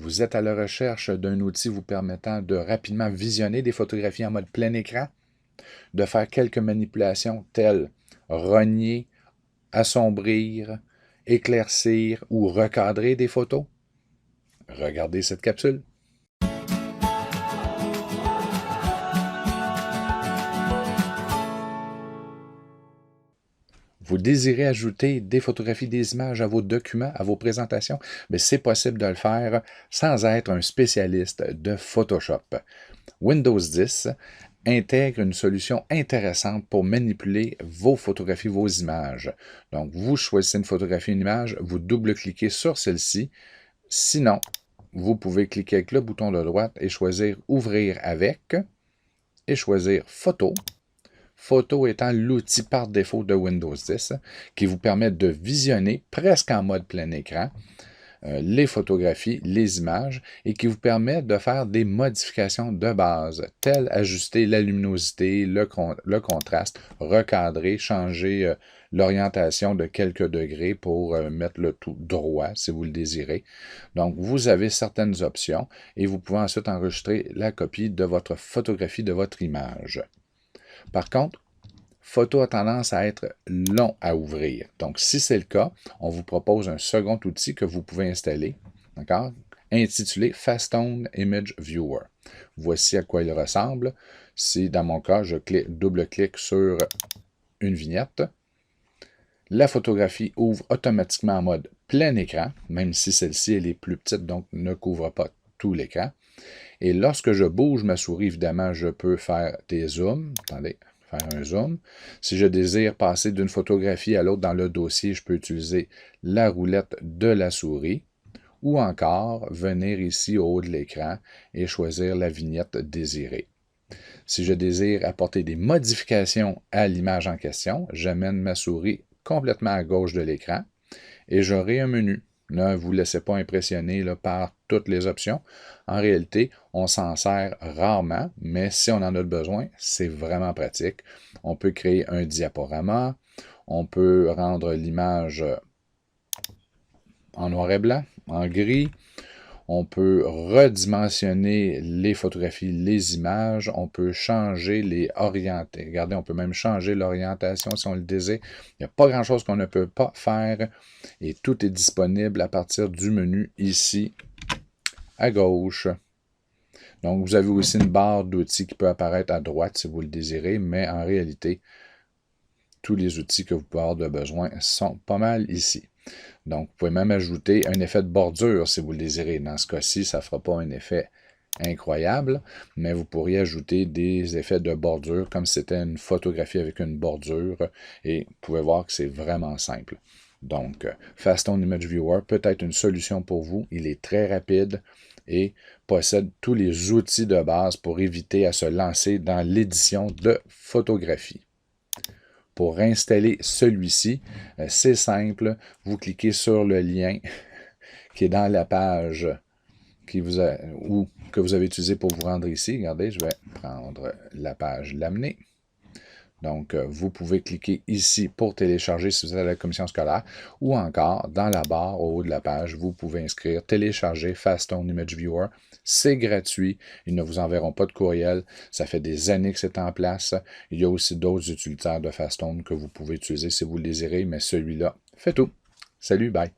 Vous êtes à la recherche d'un outil vous permettant de rapidement visionner des photographies en mode plein écran, de faire quelques manipulations telles rogner, assombrir, éclaircir ou recadrer des photos? Regardez cette capsule. Vous désirez ajouter des photographies, des images à vos documents, à vos présentations? Mais c'est possible de le faire sans être un spécialiste de Photoshop. Windows 10 intègre une solution intéressante pour manipuler vos photographies, vos images. Donc, vous choisissez une photographie, une image, vous double-cliquez sur celle-ci. Sinon, vous pouvez cliquer avec le bouton de droite et choisir « Ouvrir avec » et choisir « Photo ». Photo étant l'outil par défaut de Windows 10 qui vous permet de visionner presque en mode plein écran les photographies, les images et qui vous permet de faire des modifications de base, telles ajuster la luminosité, le contraste, recadrer, changer l'orientation de quelques degrés pour mettre le tout droit si vous le désirez. Donc, vous avez certaines options et vous pouvez ensuite enregistrer la copie de votre photographie, de votre image. Par contre, Photo a tendance à être long à ouvrir. Donc, si c'est le cas, on vous propose un second outil que vous pouvez installer, d'accord, intitulé Fastone Image Viewer. Voici à quoi il ressemble. Si, dans mon cas, je double-clique sur une vignette, la photographie ouvre automatiquement en mode plein écran, même si celle-ci elle est plus petite, donc ne couvre pas tout l'écran. Et lorsque je bouge ma souris, évidemment, je peux faire des zooms. Attendez, faire un zoom. Si je désire passer d'une photographie à l'autre dans le dossier, je peux utiliser la roulette de la souris ou encore venir ici au haut de l'écran et choisir la vignette désirée. Si je désire apporter des modifications à l'image en question, j'amène ma souris complètement à gauche de l'écran et j'aurai un menu. Ne vous laissez pas impressionner là, par toutes les options. En réalité, on s'en sert rarement, mais si on en a besoin, c'est vraiment pratique. On peut créer un diaporama, on peut rendre l'image en noir et blanc, en gris, on peut redimensionner les photographies, les images, on peut changer les orienter. Regardez, on peut même changer l'orientation si on le désire. Il n'y a pas grand-chose qu'on ne peut pas faire et tout est disponible à partir du menu ici à gauche. Donc, vous avez aussi une barre d'outils qui peut apparaître à droite si vous le désirez, mais en réalité, tous les outils que vous pouvez avoir de besoin sont pas mal ici. Donc, vous pouvez même ajouter un effet de bordure si vous le désirez. Dans ce cas-ci, ça ne fera pas un effet incroyable, mais vous pourriez ajouter des effets de bordure comme si c'était une photographie avec une bordure et vous pouvez voir que c'est vraiment simple. Donc, Fastone Image Viewer peut être une solution pour vous. Il est très rapide et possède tous les outils de base pour éviter à se lancer dans l'édition de photographies. Pour installer celui-ci, c'est simple. Vous cliquez sur le lien qui est dans la page que vous avez utilisé pour vous rendre ici. Regardez, je vais prendre la page L'amener. Donc, vous pouvez cliquer ici pour télécharger si vous êtes à la commission scolaire ou encore, dans la barre au haut de la page, vous pouvez inscrire « Télécharger Fastone Image Viewer ». C'est gratuit, ils ne vous enverront pas de courriel, ça fait des années que c'est en place. Il y a aussi d'autres utilitaires de Fastone que vous pouvez utiliser si vous le désirez, mais celui-là fait tout. Salut, bye!